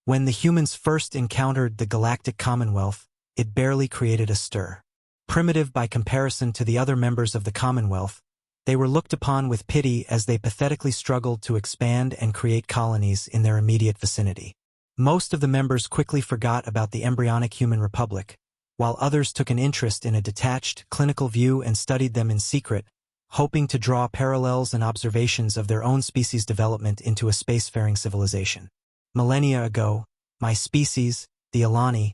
When the humans first encountered the Galactic Commonwealth, it barely created a stir. Primitive by comparison to the other members of the Commonwealth, they were looked upon with pity as they pathetically struggled to expand and create colonies in their immediate vicinity. Most of the members quickly forgot about the embryonic human republic, while others took an interest in a detached, clinical view and studied them in secret, hoping to draw parallels and observations of their own species' development into a spacefaring civilization. Millennia ago, my species, the Elani,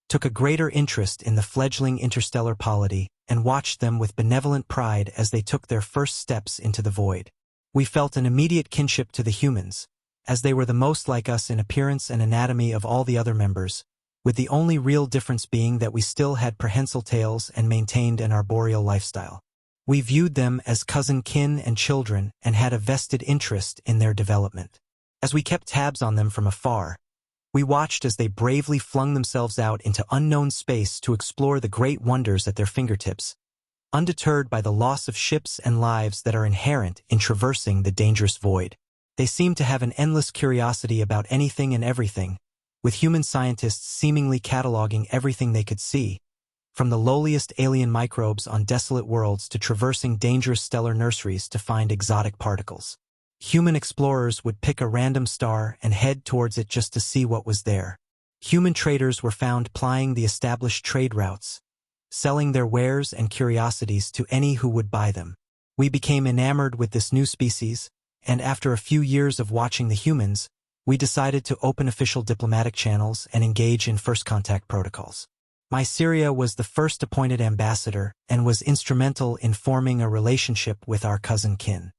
took a greater interest in the fledgling interstellar polity and watched them with benevolent pride as they took their first steps into the void. We felt an immediate kinship to the humans, as they were the most like us in appearance and anatomy of all the other members, with the only real difference being that we still had prehensile tails and maintained an arboreal lifestyle. We viewed them as cousin kin and children and had a vested interest in their development. As we kept tabs on them from afar, we watched as they bravely flung themselves out into unknown space to explore the great wonders at their fingertips, undeterred by the loss of ships and lives that are inherent in traversing the dangerous void. They seemed to have an endless curiosity about anything and everything, with human scientists seemingly cataloging everything they could see, from the lowliest alien microbes on desolate worlds to traversing dangerous stellar nurseries to find exotic particles. Human explorers would pick a random star and head towards it just to see what was there. Human traders were found plying the established trade routes, selling their wares and curiosities to any who would buy them. We became enamored with this new species, and after a few years of watching the humans, we decided to open official diplomatic channels and engage in first contact protocols. Myceria was the first appointed ambassador and was instrumental in forming a relationship with our cousin kin.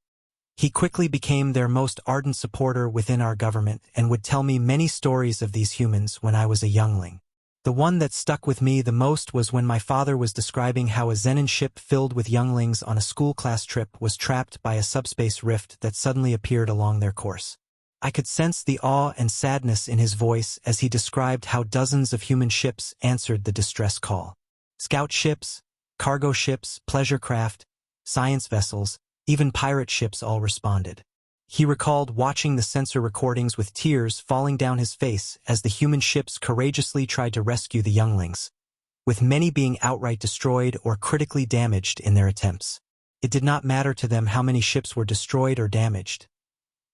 He quickly became their most ardent supporter within our government and would tell me many stories of these humans when I was a youngling. The one that stuck with me the most was when my father was describing how a Xenon ship filled with younglings on a school class trip was trapped by a subspace rift that suddenly appeared along their course. I could sense the awe and sadness in his voice as he described how dozens of human ships answered the distress call. Scout ships, cargo ships, pleasure craft, science vessels, even pirate ships all responded. He recalled watching the sensor recordings with tears falling down his face as the human ships courageously tried to rescue the younglings, with many being outright destroyed or critically damaged in their attempts. It did not matter to them how many ships were destroyed or damaged.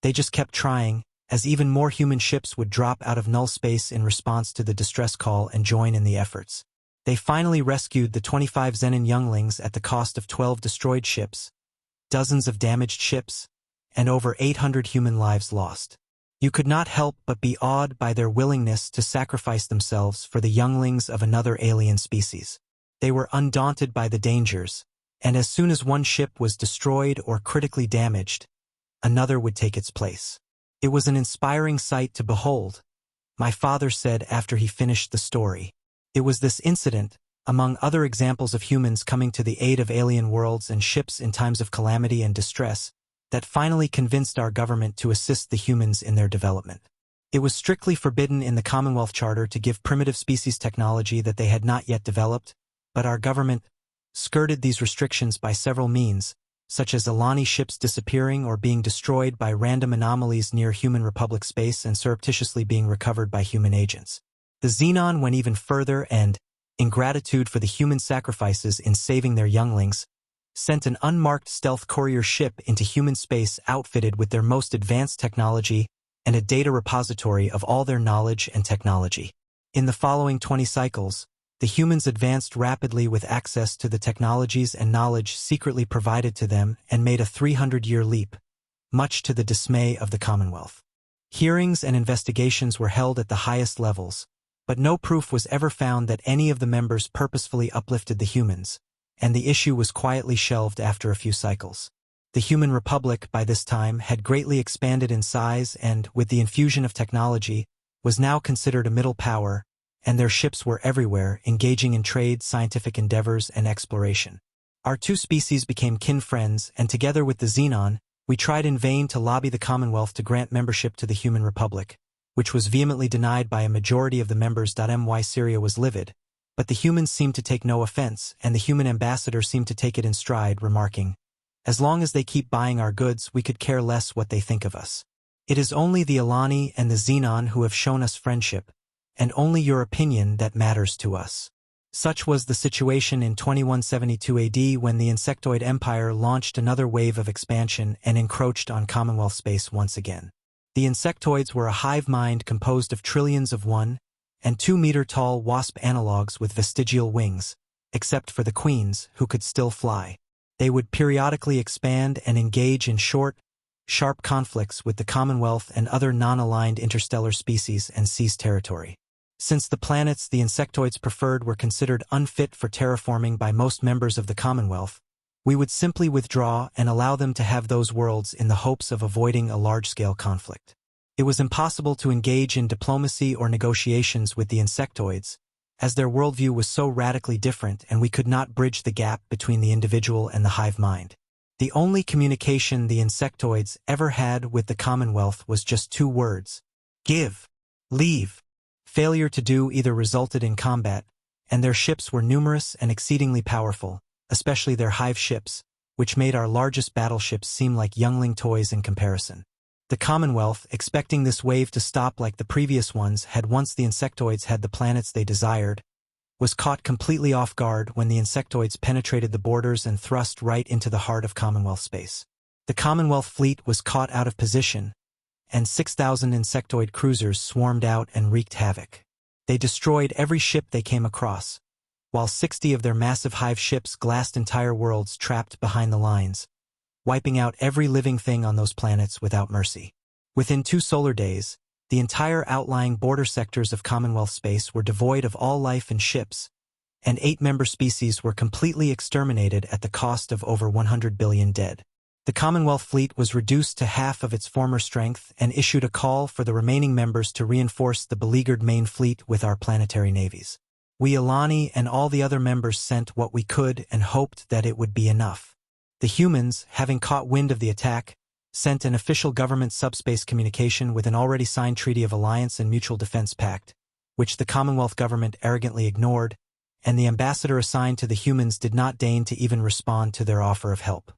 They just kept trying, as even more human ships would drop out of null space in response to the distress call and join in the efforts. They finally rescued the 25 Xenon younglings at the cost of 12 destroyed ships, dozens of damaged ships, and over 800 human lives lost. You could not help but be awed by their willingness to sacrifice themselves for the younglings of another alien species. They were undaunted by the dangers, and as soon as one ship was destroyed or critically damaged, another would take its place. It was an inspiring sight to behold, my father said after he finished the story. It was this incident, among other examples of humans coming to the aid of alien worlds and ships in times of calamity and distress, that finally convinced our government to assist the humans in their development. It was strictly forbidden in the Commonwealth Charter to give primitive species technology that they had not yet developed, but our government skirted these restrictions by several means, such as Elani ships disappearing or being destroyed by random anomalies near human Republic space and surreptitiously being recovered by human agents. The Xenon went even further and, in gratitude for the human sacrifices in saving their younglings, sent an unmarked stealth courier ship into human space outfitted with their most advanced technology and a data repository of all their knowledge and technology. In the following 20 cycles, the humans advanced rapidly with access to the technologies and knowledge secretly provided to them and made a 300-year leap, much to the dismay of the Commonwealth. Hearings and investigations were held at the highest levels, but no proof was ever found that any of the members purposefully uplifted the humans, and the issue was quietly shelved after a few cycles. The human republic, by this time, had greatly expanded in size and, with the infusion of technology, was now considered a middle power, and their ships were everywhere, engaging in trade, scientific endeavors, and exploration. Our two species became kin friends, and together with the Xenon, we tried in vain to lobby the Commonwealth to grant membership to the human republic, which was vehemently denied by a majority of the members. Myceria was livid, but the humans seemed to take no offense, and the human ambassador seemed to take it in stride, remarking, "As long as they keep buying our goods, we could care less what they think of us." It is only the Elani and the Xenon who have shown us friendship, and only your opinion that matters to us. Such was the situation in 2172 AD when the insectoid empire launched another wave of expansion and encroached on Commonwealth space once again. The insectoids were a hive mind composed of trillions of 1- and 2-meter-tall wasp analogues with vestigial wings, except for the queens, who could still fly. They would periodically expand and engage in short, sharp conflicts with the Commonwealth and other non-aligned interstellar species and seize territory. Since the planets the insectoids preferred were considered unfit for terraforming by most members of the Commonwealth, we would simply withdraw and allow them to have those worlds in the hopes of avoiding a large-scale conflict. It was impossible to engage in diplomacy or negotiations with the insectoids, as their worldview was so radically different and we could not bridge the gap between the individual and the hive mind. The only communication the insectoids ever had with the Commonwealth was just 2 words: give, leave. Failure to do either resulted in combat, and their ships were numerous and exceedingly powerful, especially their hive ships, which made our largest battleships seem like youngling toys in comparison. The Commonwealth, expecting this wave to stop like the previous ones had once the insectoids had the planets they desired, was caught completely off guard when the insectoids penetrated the borders and thrust right into the heart of Commonwealth space. The Commonwealth fleet was caught out of position, and 6,000 insectoid cruisers swarmed out and wreaked havoc. They destroyed every ship they came across, while 60 of their massive hive ships glassed entire worlds trapped behind the lines, wiping out every living thing on those planets without mercy. Within 2 solar days, the entire outlying border sectors of Commonwealth space were devoid of all life and ships, and 8 member species were completely exterminated at the cost of over 100 billion dead. The Commonwealth fleet was reduced to half of its former strength and issued a call for the remaining members to reinforce the beleaguered main fleet with our planetary navies. We Elani and all the other members sent what we could and hoped that it would be enough. The humans, having caught wind of the attack, sent an official government subspace communication with an already signed Treaty of Alliance and Mutual Defense Pact, which the Commonwealth government arrogantly ignored, and the ambassador assigned to the humans did not deign to even respond to their offer of help.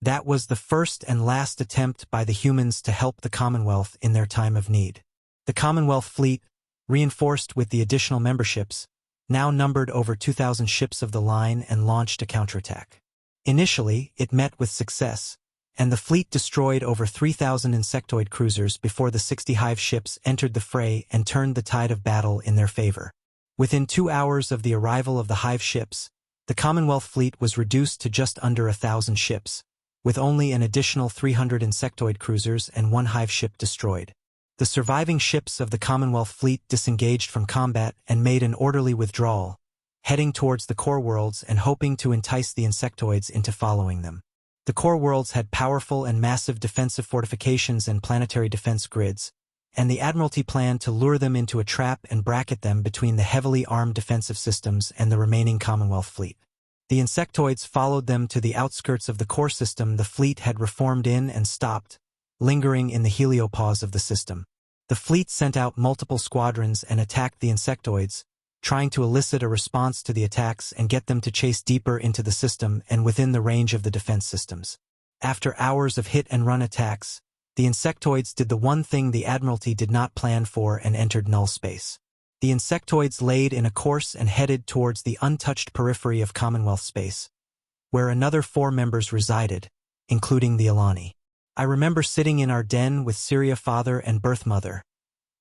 That was the first and last attempt by the humans to help the Commonwealth in their time of need. The Commonwealth fleet, reinforced with the additional memberships, now numbered over 2,000 ships of the line and launched a counterattack. Initially, it met with success, and the fleet destroyed over 3,000 insectoid cruisers before the 60 hive ships entered the fray and turned the tide of battle in their favor. Within 2 hours of the arrival of the hive ships, the Commonwealth fleet was reduced to just under 1,000 ships, with only an additional 300 insectoid cruisers and 1 hive ship destroyed. The surviving ships of the Commonwealth fleet disengaged from combat and made an orderly withdrawal, heading towards the core worlds and hoping to entice the insectoids into following them. The core worlds had powerful and massive defensive fortifications and planetary defense grids, and the Admiralty planned to lure them into a trap and bracket them between the heavily armed defensive systems and the remaining Commonwealth fleet. The insectoids followed them to the outskirts of the core system the fleet had reformed in and stopped, lingering in the heliopause of the system. The fleet sent out multiple squadrons and attacked the insectoids, trying to elicit a response to the attacks and get them to chase deeper into the system and within the range of the defense systems. After hours of hit-and-run attacks, the insectoids did the one thing the Admiralty did not plan for and entered null space. The insectoids laid in a course and headed towards the untouched periphery of Commonwealth space, where another 4 members resided, including the Elani. I remember sitting in our den with Syria father and birth mother,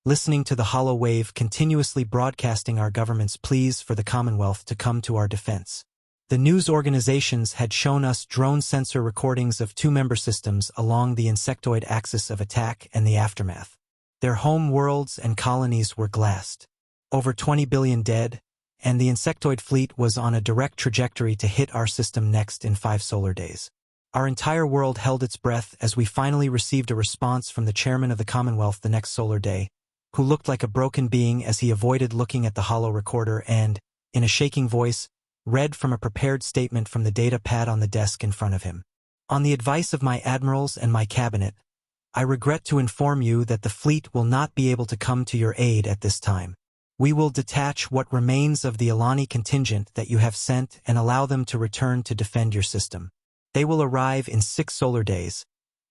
listening to the hollow wave continuously broadcasting our government's pleas for the Commonwealth to come to our defense. The news organizations had shown us drone sensor recordings of 2 member systems along the insectoid axis of attack and the aftermath. Their home worlds and colonies were glassed. Over 20 billion dead, and the insectoid fleet was on a direct trajectory to hit our system next in 5 solar days. Our entire world held its breath as we finally received a response from the chairman of the Commonwealth the next solar day, who looked like a broken being as he avoided looking at the hollow recorder and, in a shaking voice, read from a prepared statement from the data pad on the desk in front of him. On the advice of my admirals and my cabinet, I regret to inform you that the fleet will not be able to come to your aid at this time. We will detach what remains of the Elani contingent that you have sent and allow them to return to defend your system. They will arrive in 6 solar days,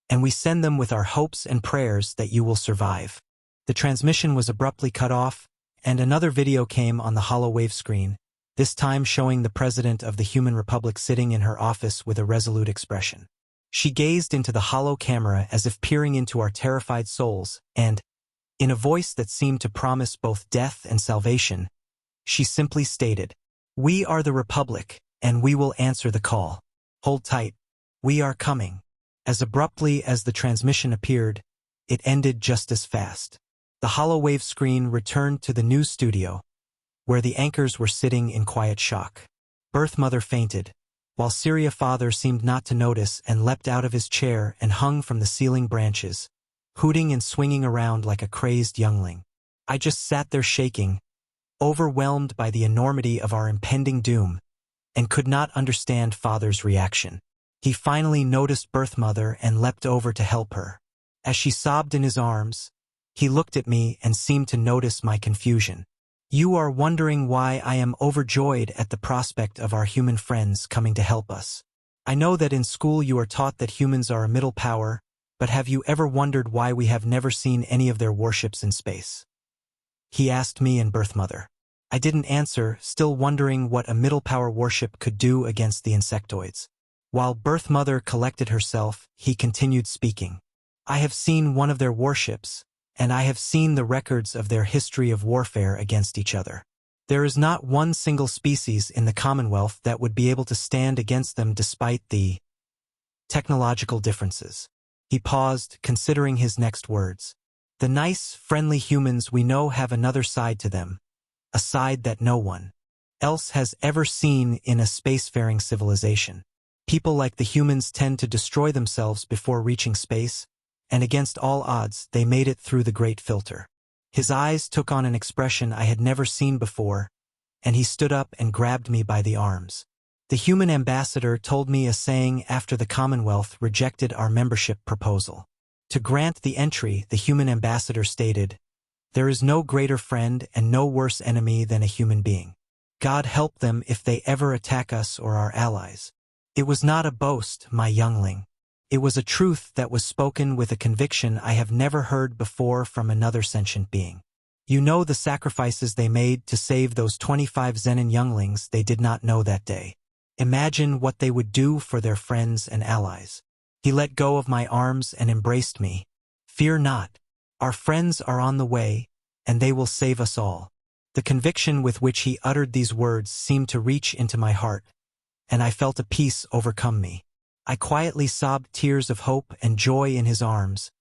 and we send them with our hopes and prayers that you will survive." The transmission was abruptly cut off, and another video came on the hollow-wave screen, this time showing the President of the Human Republic sitting in her office with a resolute expression. She gazed into the hollow camera as if peering into our terrified souls, and, in a voice that seemed to promise both death and salvation, she simply stated, "We are the Republic, and we will answer the call. Hold tight. We are coming." As abruptly as the transmission appeared, it ended just as fast. The hollow-wave screen returned to the news studio, where the anchors were sitting in quiet shock. Birth Mother fainted, while Syria Father seemed not to notice and leapt out of his chair and hung from the ceiling branches, hooting and swinging around like a crazed youngling. I just sat there shaking, overwhelmed by the enormity of our impending doom, and could not understand Father's reaction. He finally noticed Birth Mother and leapt over to help her. As she sobbed in his arms, he looked at me and seemed to notice my confusion. "You are wondering why I am overjoyed at the prospect of our human friends coming to help us. I know that in school you are taught that humans are a middle power, but have you ever wondered why we have never seen any of their warships in space?" He asked me and Birth Mother. I didn't answer, still wondering what a middle power warship could do against the insectoids. While Birth Mother collected herself, he continued speaking. "I have seen one of their warships, and I have seen the records of their history of warfare against each other. There is not one single species in the Commonwealth that would be able to stand against them despite the technological differences." He paused, considering his next words. "The nice, friendly humans we know have another side to them, a side that no one else has ever seen in a spacefaring civilization. People like the humans tend to destroy themselves before reaching space, and against all odds they made it through the Great Filter." His eyes took on an expression I had never seen before, and he stood up and grabbed me by the arms. "The human ambassador told me a saying after the Commonwealth rejected our membership proposal. To grant the entry, the human ambassador stated, 'There is no greater friend and no worse enemy than a human being. God help them if they ever attack us or our allies.' It was not a boast, my youngling. It was a truth that was spoken with a conviction I have never heard before from another sentient being. You know the sacrifices they made to save those 25 Zenon younglings they did not know that day. Imagine what they would do for their friends and allies." He let go of my arms and embraced me. "Fear not. Our friends are on the way, and they will save us all." The conviction with which he uttered these words seemed to reach into my heart, and I felt a peace overcome me. I quietly sobbed tears of hope and joy in his arms,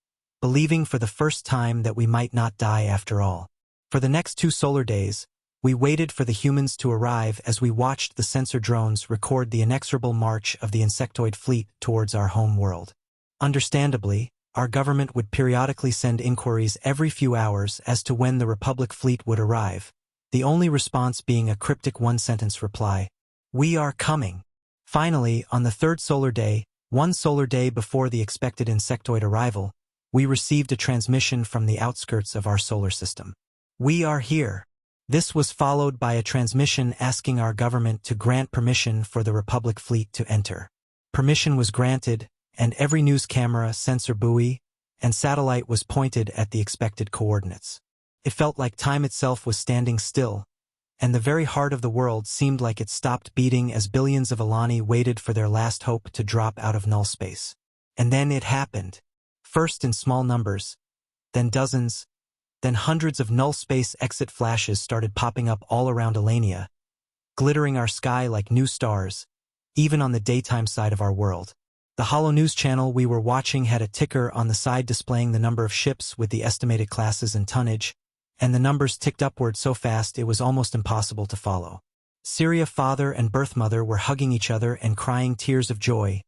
believing for the first time that we might not die after all. For the next 2 solar days, we waited for the humans to arrive as we watched the sensor drones record the inexorable march of the insectoid fleet towards our home world. Understandably, our government would periodically send inquiries every few hours as to when the Republic fleet would arrive, the only response being a cryptic one-sentence reply, "We are coming." Finally, on the 3rd solar day, 1 solar day before the expected insectoid arrival, we received a transmission from the outskirts of our solar system. "We are here." This was followed by a transmission asking our government to grant permission for the Republic fleet to enter. Permission was granted, and every news camera, sensor buoy, and satellite was pointed at the expected coordinates. It felt like time itself was standing still, and the very heart of the world seemed like it stopped beating as billions of Elani waited for their last hope to drop out of null space. And then it happened. First in small numbers, then dozens, then hundreds of null space exit flashes started popping up all around Elania, glittering our sky like new stars, even on the daytime side of our world. The Holo News channel we were watching had a ticker on the side displaying the number of ships with the estimated classes and tonnage, and the numbers ticked upward so fast it was almost impossible to follow. Syria Father and Birth Mother were hugging each other and crying tears of joy,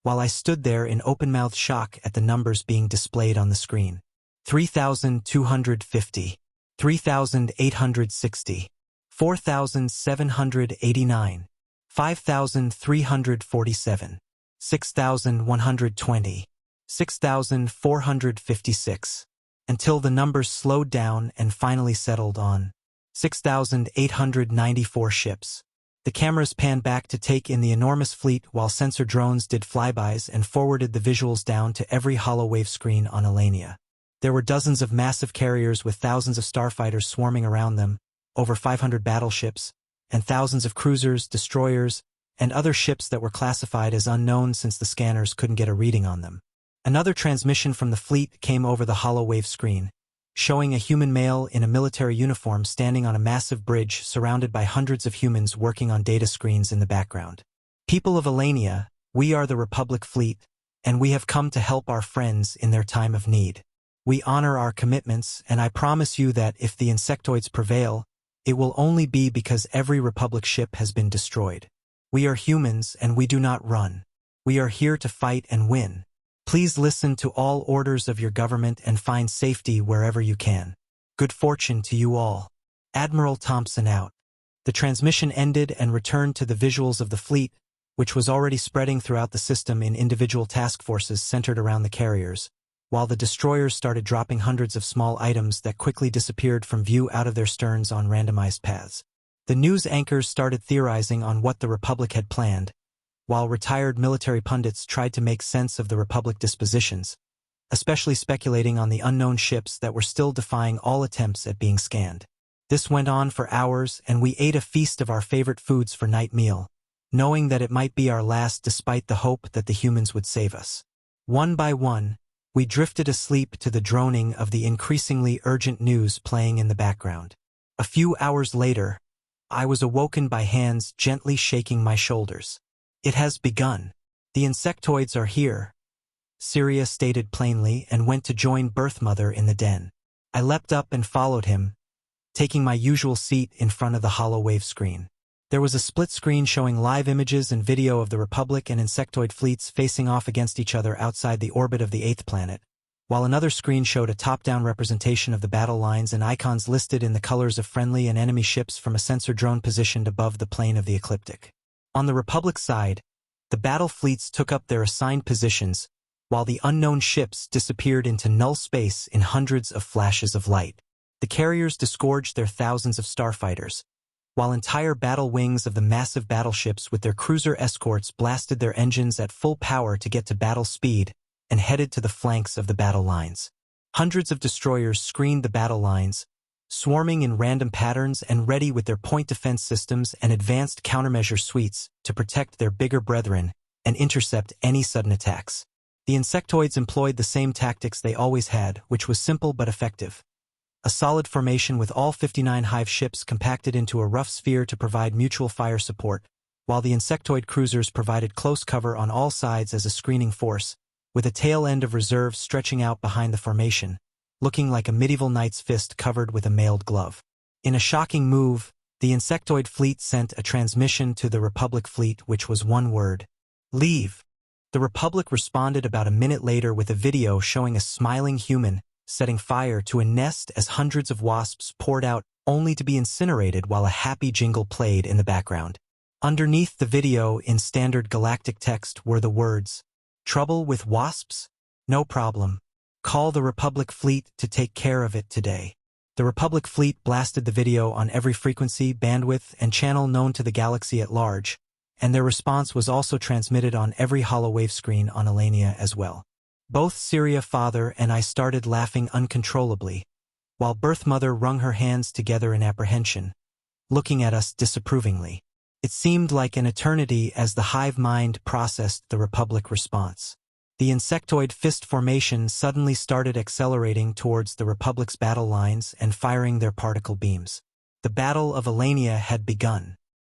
while I stood there in open-mouthed shock at the numbers being displayed on the screen. 3,250, 3,860, 4,789, 5,347, 6,120, 6,456, until the numbers slowed down and finally settled on 6,894 ships. The cameras panned back to take in the enormous fleet while sensor drones did flybys and forwarded the visuals down to every hollow-wave screen on Elani. There were dozens of massive carriers with thousands of starfighters swarming around them, over 500 battleships, and thousands of cruisers, destroyers, and other ships that were classified as unknown since the scanners couldn't get a reading on them. Another transmission from the fleet came over the hollow-wave screen, showing a human male in a military uniform standing on a massive bridge surrounded by hundreds of humans working on data screens in the background. People of Elani, we are the Republic fleet, and we have come to help our friends in their time of need. We honor our commitments, and I promise you that if the insectoids prevail, it will only be because every Republic ship has been destroyed. We are humans, and we do not run. We are here to fight and win. Please listen to all orders of your government and find safety wherever you can. Good fortune to you all. Admiral Thompson out. The transmission ended and returned to the visuals of the fleet, which was already spreading throughout the system in individual task forces centered around the carriers, while the destroyers started dropping hundreds of small items that quickly disappeared from view out of their sterns on randomized paths. The news anchors started theorizing on what the Republic had planned, while retired military pundits tried to make sense of the Republic dispositions, especially speculating on the unknown ships that were still defying all attempts at being scanned. This went on for hours, and we ate a feast of our favorite foods for night meal, knowing that it might be our last despite the hope that the humans would save us. One by one, we drifted asleep to the droning of the increasingly urgent news playing in the background. A few hours later, I was awoken by hands gently shaking my shoulders. It has begun. The insectoids are here, Syria stated plainly and went to join Birthmother in the den. I leapt up and followed him, taking my usual seat in front of the hollow-wave screen. There was a split screen showing live images and video of the Republic and insectoid fleets facing off against each other outside the orbit of the 8th planet, while another screen showed a top-down representation of the battle lines and icons listed in the colors of friendly and enemy ships from a sensor drone positioned above the plane of the ecliptic. On the Republic side, the battle fleets took up their assigned positions, while the unknown ships disappeared into null space in hundreds of flashes of light. The carriers disgorged their thousands of starfighters, while entire battle wings of the massive battleships with their cruiser escorts blasted their engines at full power to get to battle speed and headed to the flanks of the battle lines. Hundreds of destroyers screened the battle lines, swarming in random patterns and ready with their point defense systems and advanced countermeasure suites to protect their bigger brethren and intercept any sudden attacks. The insectoids employed the same tactics they always had, which was simple but effective. A solid formation with all 59 Hive ships compacted into a rough sphere to provide mutual fire support, while the insectoid cruisers provided close cover on all sides as a screening force, with a tail end of reserves stretching out behind the formation, looking like a medieval knight's fist covered with a mailed glove. In a shocking move, the insectoid fleet sent a transmission to the Republic fleet which was one word: leave. The Republic responded about a minute later with a video showing a smiling human setting fire to a nest as hundreds of wasps poured out only to be incinerated while a happy jingle played in the background. Underneath the video in standard galactic text were the words, "Trouble with wasps? No problem. Call the Republic fleet to take care of it today." The Republic fleet blasted the video on every frequency, bandwidth, and channel known to the galaxy at large, and their response was also transmitted on every hollow-wave screen on Elani as well. Both Syria father and I started laughing uncontrollably, while Birthmother wrung her hands together in apprehension, looking at us disapprovingly. It seemed like an eternity as the Hive mind processed the Republic response. The insectoid fist formation suddenly started accelerating towards the Republic's battle lines and firing their particle beams. The Battle of Elani had begun.